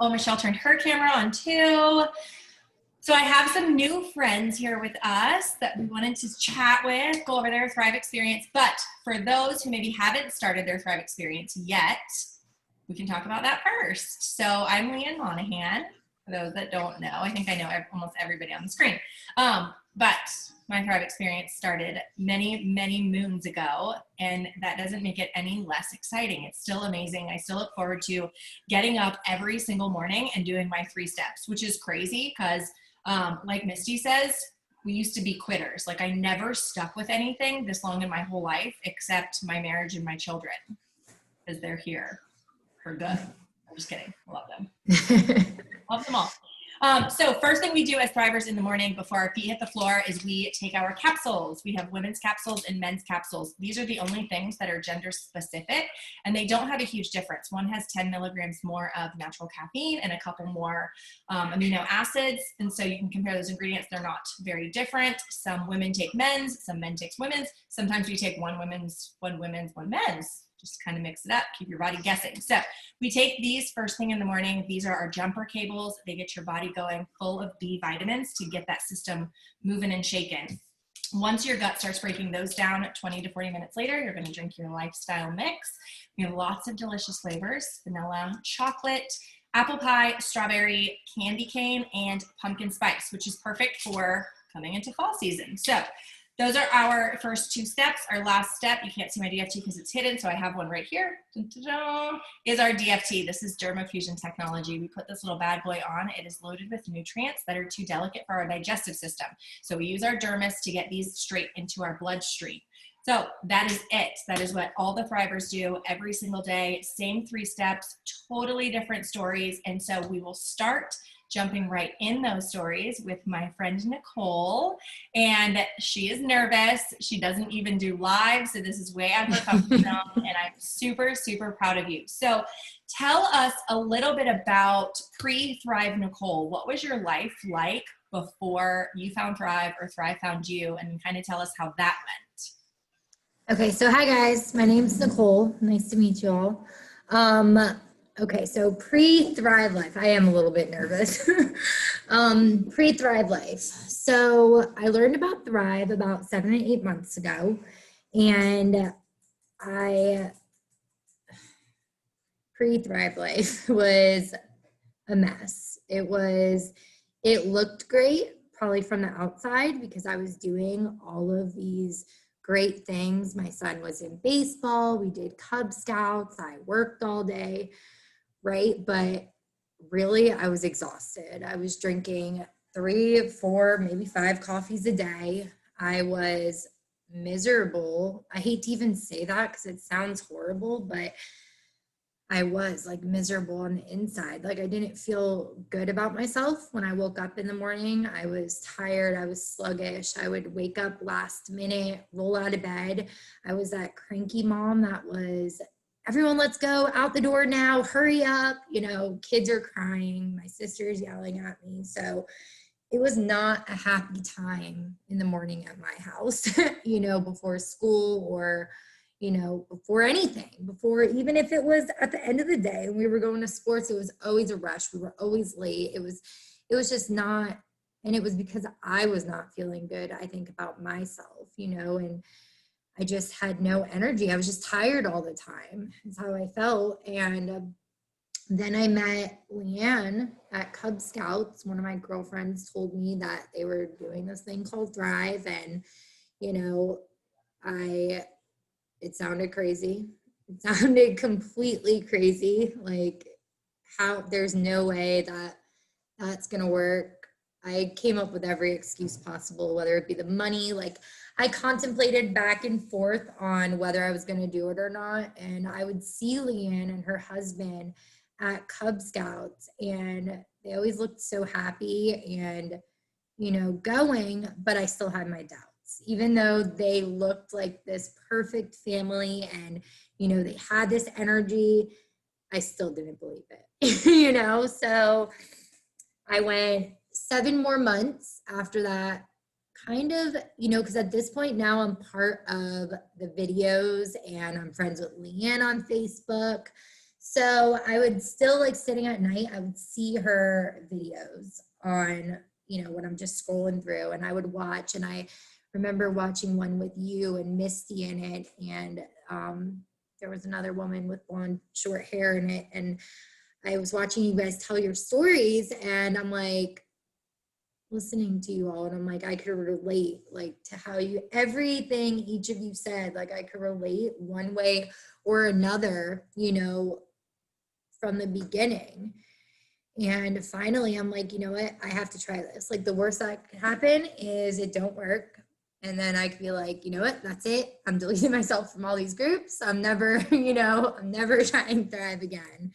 Oh, Michelle turned her camera on too. So I have some new friends here with us that we wanted to chat with, go over their Thrive experience. But for those who maybe haven't started their Thrive experience yet, we can talk about that first. So I'm Leeann Monahan. For those that don't know, I think I know almost everybody on the screen. But my Thrive experience started many, many moons ago, and that doesn't make it any less exciting. It's still amazing. I still look forward to getting up every single morning and doing my 3 steps, which is crazy because like Misty says, we used to be quitters. Like I never stuck with anything this long in my whole life, except my marriage and my children, because they're here for good. I'm just kidding. I love them. Love them all. So first thing we do as Thrivers in the morning before our feet hit the floor is we take our capsules. We have women's capsules and men's capsules. These are the only things that are gender specific, and they don't have a huge difference. One has 10 milligrams more of natural caffeine and a couple more amino acids. And so you can compare those ingredients. They're not very different. Some women take men's, some men take women's. Sometimes we take one women's, one men's. Just kind of mix it up, keep your body guessing. So we take these first thing in the morning. These are our jumper cables. They get your body going full of B vitamins to get that system moving and shaking. Once your gut starts breaking those down, 20 to 40 minutes later, you're going to drink your lifestyle mix. We have lots of delicious flavors: vanilla, chocolate, apple pie, strawberry, candy cane, and pumpkin spice, which is perfect for coming into fall season. So those are our first 2 steps. Our last step, you can't see my DFT because it's hidden, so I have one right here, is our DFT. This is dermofusion technology. We put this little bad boy on. It is loaded with nutrients that are too delicate for our digestive system. So we use our dermis to get these straight into our bloodstream. So that is it. That is what all the Thrivers do every single day. Same 3 steps, totally different stories. And so we will start jumping right in those stories with my friend Nicole, and she is nervous. She doesn't even do live, so this is way out of her comfort zone, and I'm super, super proud of you. So tell us a little bit about pre-Thrive Nicole. What was your life like before you found Thrive or Thrive found you, and kind of tell us how that went. Okay, so hi guys, my name's Nicole. Nice to meet you all. Okay, so pre-Thrive Life, I am a little bit nervous. Pre-Thrive Life. So I learned about Thrive about 7 to 8 months ago, and pre-Thrive Life was a mess. It looked great, probably from the outside, because I was doing all of these great things. My son was in baseball. We did Cub Scouts. I worked all day. Right? But really, I was exhausted. I was drinking 3, 4, maybe 5 coffees a day. I was miserable. I hate to even say that because it sounds horrible, but I was like miserable on the inside. Like I didn't feel good about myself when I woke up in the morning. I was tired. I was sluggish. I would wake up last minute, roll out of bed. I was that cranky mom that was, everyone, let's go out the door now, hurry up. You know, kids are crying. My sister's yelling at me. So it was not a happy time in the morning at my house, you know, before school or, you know, before anything, before, even if it was at the end of the day and we were going to sports, it was always a rush. We were always late. It was just not, and it was because I was not feeling good, I think, about myself, you know, and I just had no energy. I was just tired all the time. That's how I felt. And then I met Leeann at Cub Scouts. One of my girlfriends told me that they were doing this thing called Thrive. And, you know, it sounded crazy. It sounded completely crazy. Like, how, there's no way that that's going to work. I came up with every excuse possible, whether it be the money. Like, I contemplated back and forth on whether I was going to do it or not. And I would see Leeann and her husband at Cub Scouts, and they always looked so happy and, you know, going, but I still had my doubts. Even though they looked like this perfect family and, you know, they had this energy, I still didn't believe it, you know? So I went 7 more months after that, kind of, you know, because at this point now I'm part of the videos and I'm friends with Leeann on Facebook. So I would still like sitting at night, I would see her videos on, when I'm just scrolling through, and I would watch, and I remember watching one with you and Misty in it. And there was another woman with blonde short hair in it. And I was watching you guys tell your stories, and I'm like listening to you all, and I'm like, I could relate like to how everything each of you said, like I could relate one way or another, from the beginning. And finally, I'm like, you know what? I have to try this. Like the worst that could happen is it don't work. And then I could be like, you know what? That's it. I'm deleting myself from all these groups. I'm never, I'm never trying Thrive again.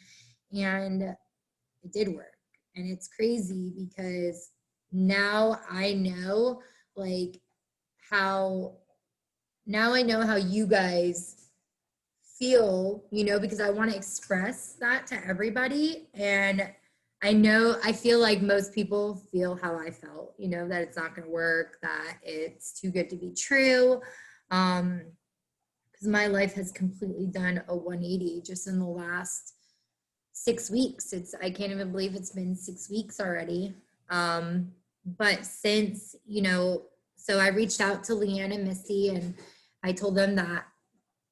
And it did work. And it's crazy because now I know like now I know how you guys feel, because I want to express that to everybody. And I feel like most people feel how I felt, that it's not going to work, that it's too good to be true. Because my life has completely done a 180 just in the last 6 weeks. I can't even believe it's been 6 weeks already. But since, so I reached out to Leeann and Misty, and I told them that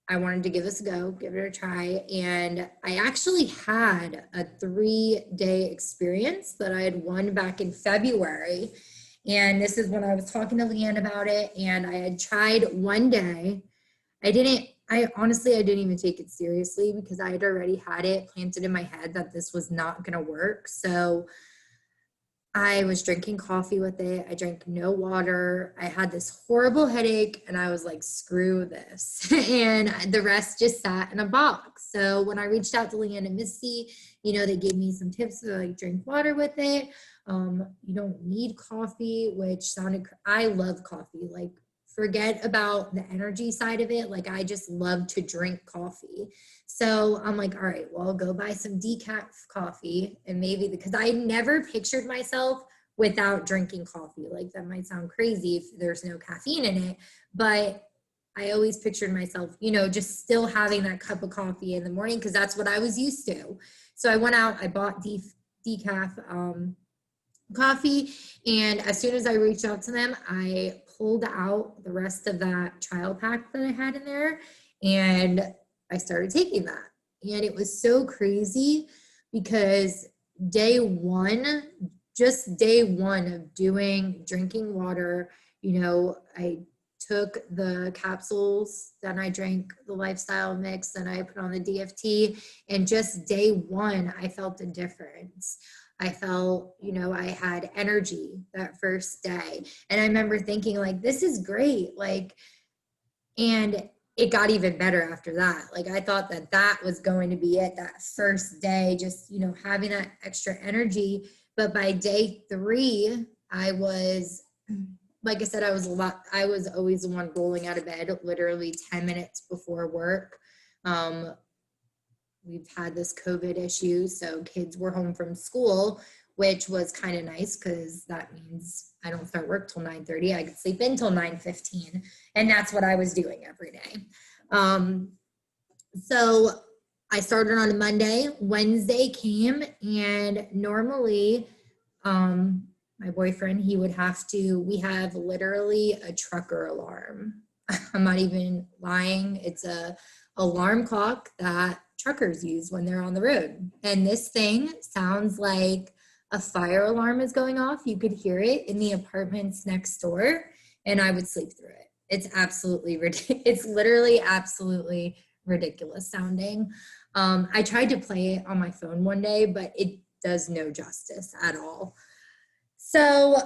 I wanted to give this a go, give it a try. And I actually had a 3-day experience that I had won back in February. And this is when I was talking to Leeann about it. And I had tried one day. I honestly didn't even take it seriously because I had already had it planted in my head that this was not going to work. So I was drinking coffee with it. I drank no water. I had this horrible headache, and I was like, screw this. And the rest just sat in a box. So when I reached out to Leeann and Misty, they gave me some tips to like drink water with it. You don't need coffee, which I love coffee. Like, forget about the energy side of it. Like, I just love to drink coffee. So I'm like, all right, well, I'll go buy some decaf coffee, and maybe because I never pictured myself without drinking coffee. Like, that might sound crazy if there's no caffeine in it, but I always pictured myself, just still having that cup of coffee in the morning because that's what I was used to. So I went out, I bought decaf coffee, and as soon as I reached out to them, I pulled out the rest of that trial pack that I had in there, and I started taking that. And it was so crazy because day one of drinking water, I took the capsules, then I drank the lifestyle mix, then I put on the DFT, and just day one, I felt a difference. I felt, I had energy that first day. And I remember thinking like, this is great. Like, and it got even better after that. Like, I thought that was going to be it that first day, just, having that extra energy. But by day 3, I was, like I said, I was always the one rolling out of bed literally 10 minutes before work. We've had this COVID issue, so kids were home from school, which was kind of nice because that means I don't start work till 9:30. I could sleep in till 9:15, and that's what I was doing every day. So I started on a Monday. Wednesday came, and normally my boyfriend, we have literally a trucker alarm. I'm not even lying. It's a alarm clock that truckers use when they're on the road. And this thing sounds like a fire alarm is going off. You could hear it in the apartments next door, and I would sleep through it. It's literally absolutely ridiculous sounding. I tried to play it on my phone one day, but it does no justice at all. So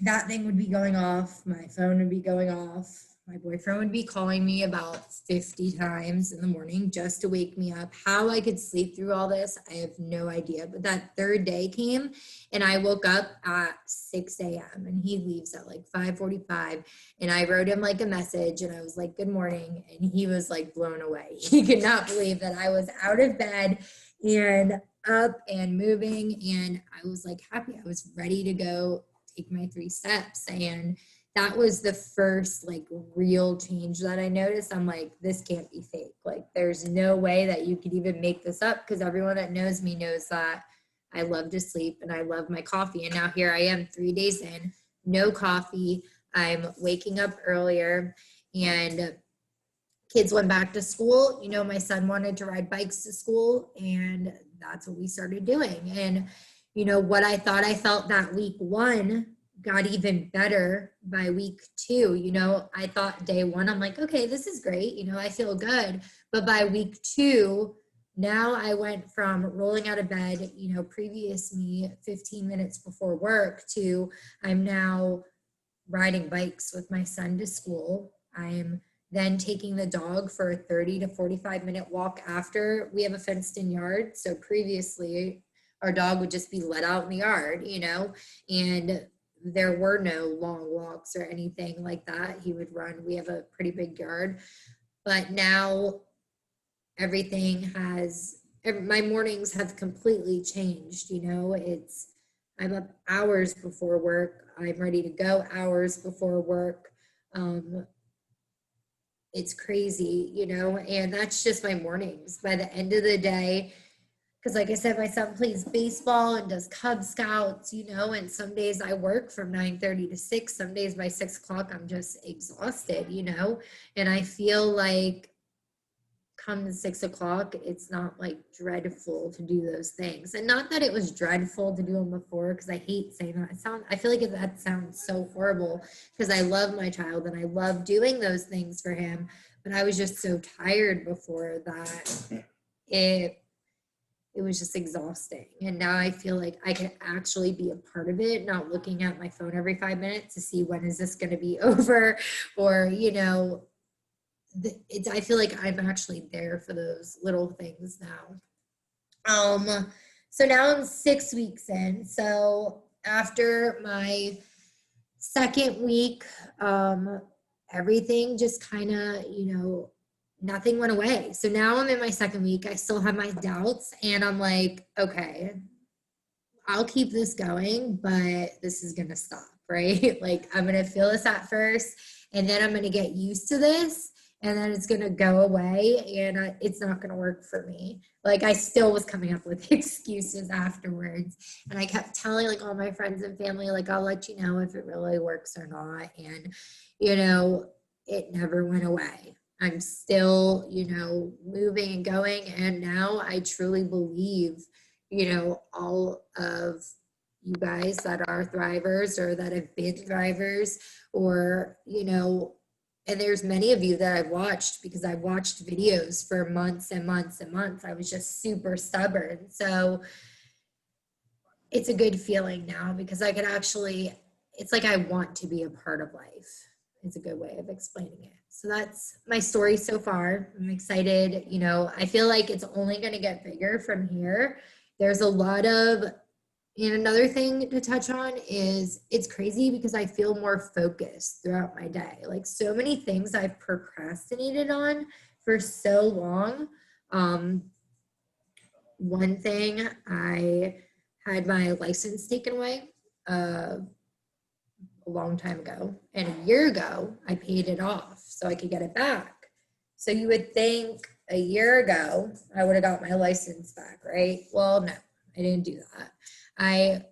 that thing would be going off. My phone would be going off. My boyfriend would be calling me about 50 times in the morning just to wake me up. How I could sleep through all this, I have no idea. But that third day came, and I woke up at 6 a.m. and he leaves at like 5:45. And I wrote him like a message, and I was like, good morning. And he was like blown away. He could not believe that I was out of bed and up and moving. And I was like happy. I was ready to go take my 3 steps. And that was the first like real change that I noticed. I'm like, this can't be fake. Like, there's no way that you could even make this up, because everyone that knows me knows that I love to sleep and I love my coffee. And now here I am 3 days in, no coffee. I'm waking up earlier, and kids went back to school. You know, my son wanted to ride bikes to school, and that's what we started doing. And, you know, what I thought I felt that week 1 got even better by week 2. You know, I thought day 1, I'm like, okay, this is great. You know, I feel good. But by week 2, now I went from rolling out of bed, you know, previous me 15 minutes before work, to I'm now riding bikes with my son to school. I'm then taking the dog for a 30 to 45-minute walk after. We have a fenced in yard. So previously our dog would just be let out in the yard, you know, and there were no long walks or anything like that. He would run. We have a pretty big yard, but now my mornings have completely changed. You know, I'm up hours before work. I'm ready to go hours before work. It's crazy, you know, and that's just my mornings. By the end of the day, because like I said, my son plays baseball and does Cub Scouts, you know, and some days I work from 9:30 to 6. Some days by 6 o'clock, I'm just exhausted, you know, and I feel like come 6 o'clock, it's not like dreadful to do those things. And not that it was dreadful to do them before, because I hate saying that. I feel like that sounds so horrible, because I love my child and I love doing those things for him. But I was just so tired before that it was just exhausting. And now I feel like I can actually be a part of it, not looking at my phone every 5 minutes to see when is this going to be over, or, you know, I feel like I'm actually there for those little things now. So now I'm 6 weeks in. So after my second week, everything just kind of, you know, nothing went away. So now I'm in my second week. I still have my doubts, and I'm like, okay, I'll keep this going, but this is going to stop, right? Like, I'm going to feel this at first, and then I'm going to get used to this, and then it's going to go away, and it's not going to work for me. Like, I still was coming up with excuses afterwards, and I kept telling like all my friends and family, like, I'll let you know if it really works or not. And, you know, it never went away. I'm still, you know, moving and going. And now I truly believe, you know, all of you guys that are thrivers or that have been thrivers, or, you know, and there's many of you that I've watched, because I've watched videos for months and months and months. I was just super stubborn. So it's a good feeling now, because I could actually, it's like I want to be a part of life. It's a good way of explaining it. So that's my story so far. I'm excited. You know, I feel like it's only going to get bigger from here. There's a lot of, and another thing to touch on is it's crazy because I feel more focused throughout my day. Like, so many things I've procrastinated on for so long. One thing, I had my license taken away a long time ago, and a year ago I paid it off so I could get it back. So you would think a year ago I would have got my license back, right? Well, no, I didn't do that. I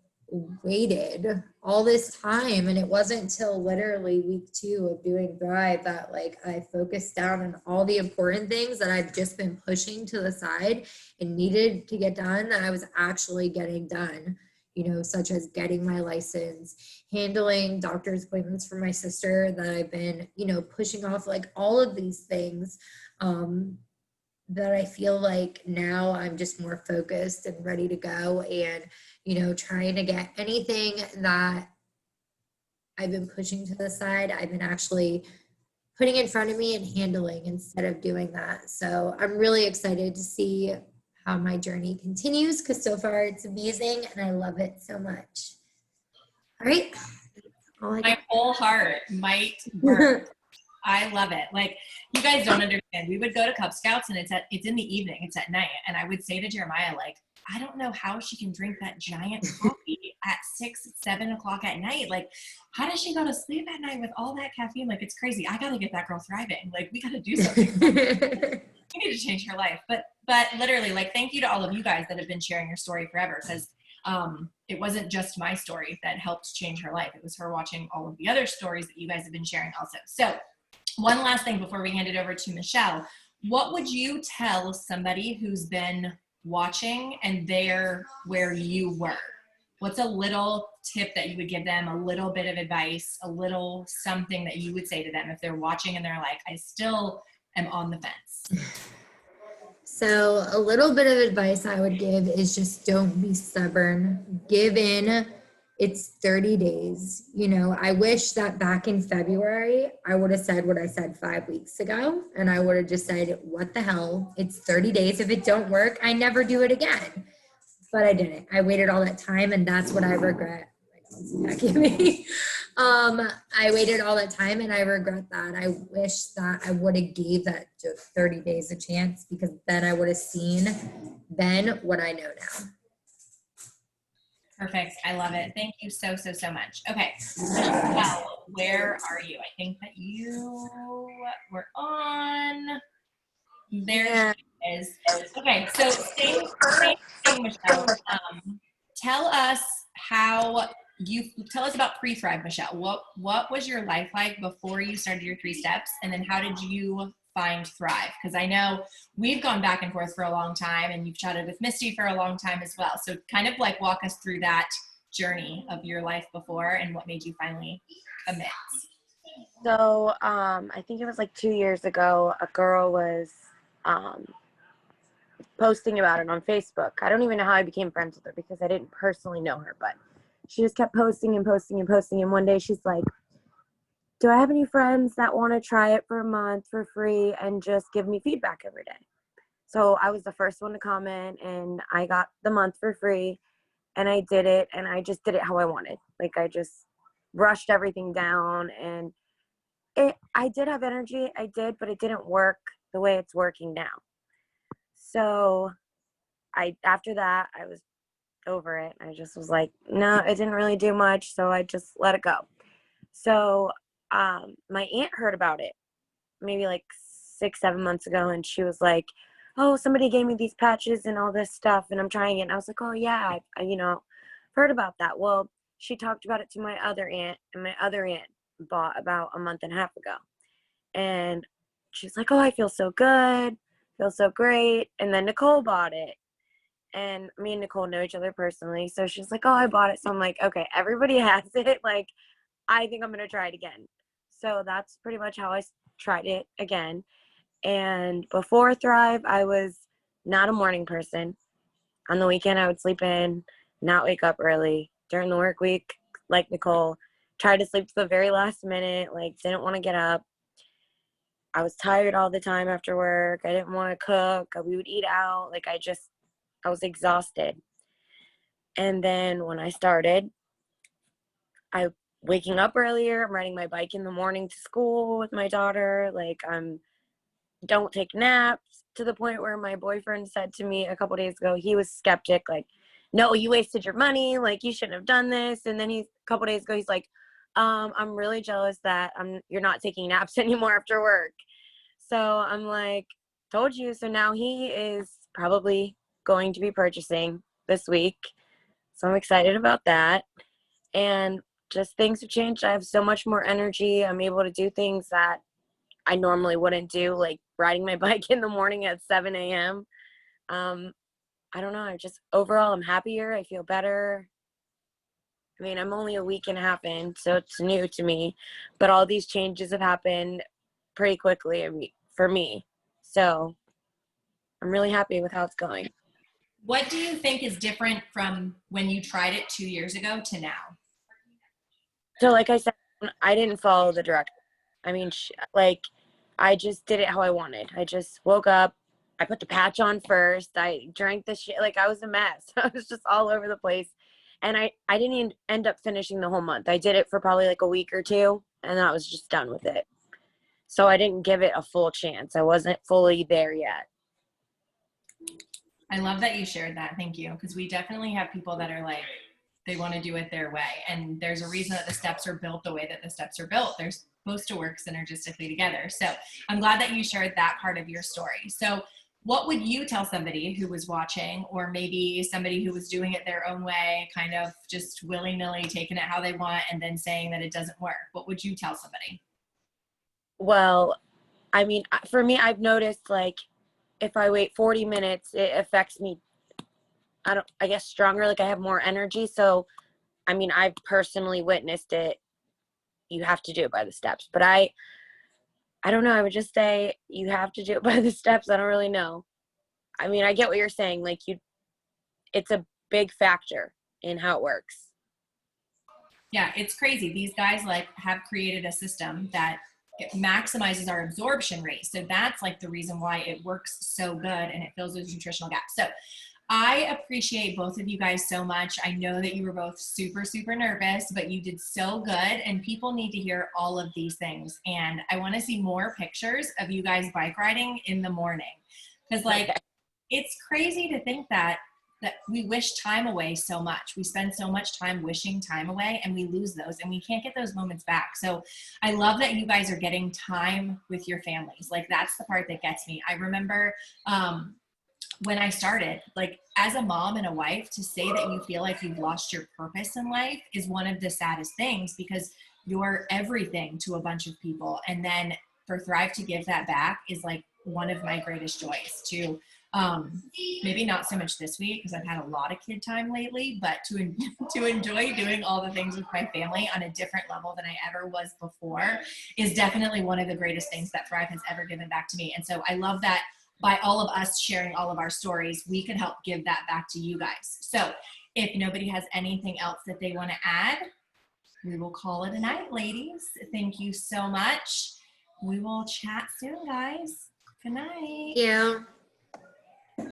waited all this time, and it wasn't until literally week 2 of doing Thrive that like I focused down on all the important things that I've just been pushing to the side and needed to get done, that I was actually getting done, you know, such as getting my license, handling doctor's appointments for my sister that I've been, you know, pushing off, like all of these things, that I feel like now I'm just more focused and ready to go, and, you know, trying to get anything that I've been pushing to the side, I've been actually putting in front of me and handling instead of doing that. So I'm really excited to see how my journey continues, because so far it's amazing and I love it so much. All right. My whole heart might burn. I love it. Like, you guys don't understand. We would go to Cub Scouts, and it's in the evening. It's at night. And I would say to Jeremiah, like, I don't know how she can drink that giant coffee at 6, 7 o'clock at night. Like, how does she go to sleep at night with all that caffeine? Like, it's crazy. I got to get that girl thriving. Like, we got to do something. We need to change her life. But literally, like, thank you to all of you guys that have been sharing your story forever, because it wasn't just my story that helped change her life. It was her watching all of the other stories that you guys have been sharing also. So one last thing before we hand it over to Michelle, what would you tell somebody who's been watching and they're where you were? What's a little tip that you would give them, a little bit of advice, a little something that you would say to them if they're watching and they're like, I still am on the fence? So a little bit of advice I would give is just don't be stubborn. Give in. It's 30 days. You know, I wish that back in February, I would have said what I said 5 weeks ago. And I would have just said, what the hell? It's 30 days. If it don't work, I never do it again. But I didn't. I waited all that time, and that's what I regret. I waited all that time, and I regret that. I wish that I would have gave that 30 days a chance, because then I would have seen then what I know now. Perfect. I love it. Thank you so, so, so much. Okay. Michelle, where are you? I think that you were on. There she is. Okay. So same thing, Michelle. Tell us about pre-Thrive, Michelle. What was your life like before you started your 3 steps? And then how did you find Thrive? Because I know we've gone back and forth for a long time, and you've chatted with Misty for a long time as well. So kind of like walk us through that journey of your life before and what made you finally commit. So I think it was like 2 years ago, a girl was posting about it on Facebook. I don't even know how I became friends with her, because I didn't personally know her, but she just kept posting and posting and posting. And one day she's like, do I have any friends that want to try it for a month for free and just give me feedback every day? So I was the first one to comment, and I got the month for free, and I did it, and I just did it how I wanted. Like, I just rushed everything down, and I did have energy. I did, but it didn't work the way it's working now. So after that, I was over it. I just was like, no, it didn't really do much. So I just let it go. So my aunt heard about it maybe like 6, 7 months ago. And she was like, oh, somebody gave me these patches and all this stuff, and I'm trying it. And I was like, oh yeah, I heard about that. Well, she talked about it to my other aunt, and my other aunt bought about a month and a half ago. And she's like, oh, I feel so good. Feel so great. And then Nicole bought it. And me and Nicole know each other personally. So she's like, oh, I bought it. So I'm like, okay, everybody has it. Like, I think I'm going to try it again. So that's pretty much how I tried it again. And before Thrive, I was not a morning person. On the weekend, I would sleep in, not wake up early. During the work week, like Nicole, tried to sleep to the very last minute, like didn't want to get up. I was tired all the time after work. I didn't want to cook. We would eat out. Like, I was exhausted. And then when I started, I waking up earlier. I'm riding my bike in the morning to school with my daughter. Like, don't take naps, to the point where my boyfriend said to me a couple days ago, he was skeptic, like, no, you wasted your money. Like, you shouldn't have done this. And then a couple days ago, he's like, I'm really jealous that you're not taking naps anymore after work. So I'm like, told you. So now he is probably going to be purchasing this week. So I'm excited about that. And just things have changed. I have so much more energy. I'm able to do things that I normally wouldn't do, like riding my bike in the morning at 7 a.m. I don't know. Overall, I'm happier. I feel better. I mean, I'm only a week and a half in, so it's new to me, but all these changes have happened pretty quickly for me. So I'm really happy with how it's going. What do you think is different from when you tried it 2 years ago to now? So like I said, I didn't follow the directions. I mean, I just did it how I wanted. I just woke up. I put the patch on first. I drank the shit. Like, I was a mess. I was just all over the place. And I didn't even end up finishing the whole month. I did it for probably like a week or two, and I was just done with it. So I didn't give it a full chance. I wasn't fully there yet. I love that you shared that. Thank you. Because we definitely have people that are like, they want to do it their way. And there's a reason that the steps are built the way that the steps are built. They're supposed to work synergistically together. So I'm glad that you shared that part of your story. So what would you tell somebody who was watching, or maybe somebody who was doing it their own way, kind of just willy-nilly taking it how they want and then saying that it doesn't work? What would you tell somebody? Well, I mean, for me, I've noticed like if I wait 40 minutes, it affects me. I guess stronger, like I have more energy. So, I mean, I've personally witnessed it. You have to do it by the steps, but I don't know. I would just say you have to do it by the steps. I don't really know. I mean, I get what you're saying. Like it's a big factor in how it works. Yeah, it's crazy. These guys like have created a system that it maximizes our absorption rate. So that's like the reason why it works so good and it fills those nutritional gaps. So I appreciate both of you guys so much. I know that you were both super, super nervous, but you did so good, and people need to hear all of these things. And I want to see more pictures of you guys bike riding in the morning. Because like, it's crazy to think that we wish time away so much. We spend so much time wishing time away, and we lose those, and we can't get those moments back. So I love that you guys are getting time with your families. Like, that's the part that gets me. I remember when I started, like as a mom and a wife, to say that you feel like you've lost your purpose in life is one of the saddest things, because you're everything to a bunch of people. And then for Thrive to give that back is like one of my greatest joys to maybe not so much this week because I've had a lot of kid time lately, but to enjoy doing all the things with my family on a different level than I ever was before is definitely one of the greatest things that Thrive has ever given back to me. And so I love that by all of us sharing all of our stories, we can help give that back to you guys. So if nobody has anything else that they want to add, we will call it a night, ladies. Thank you so much. We will chat soon, guys. Good night. Thank you.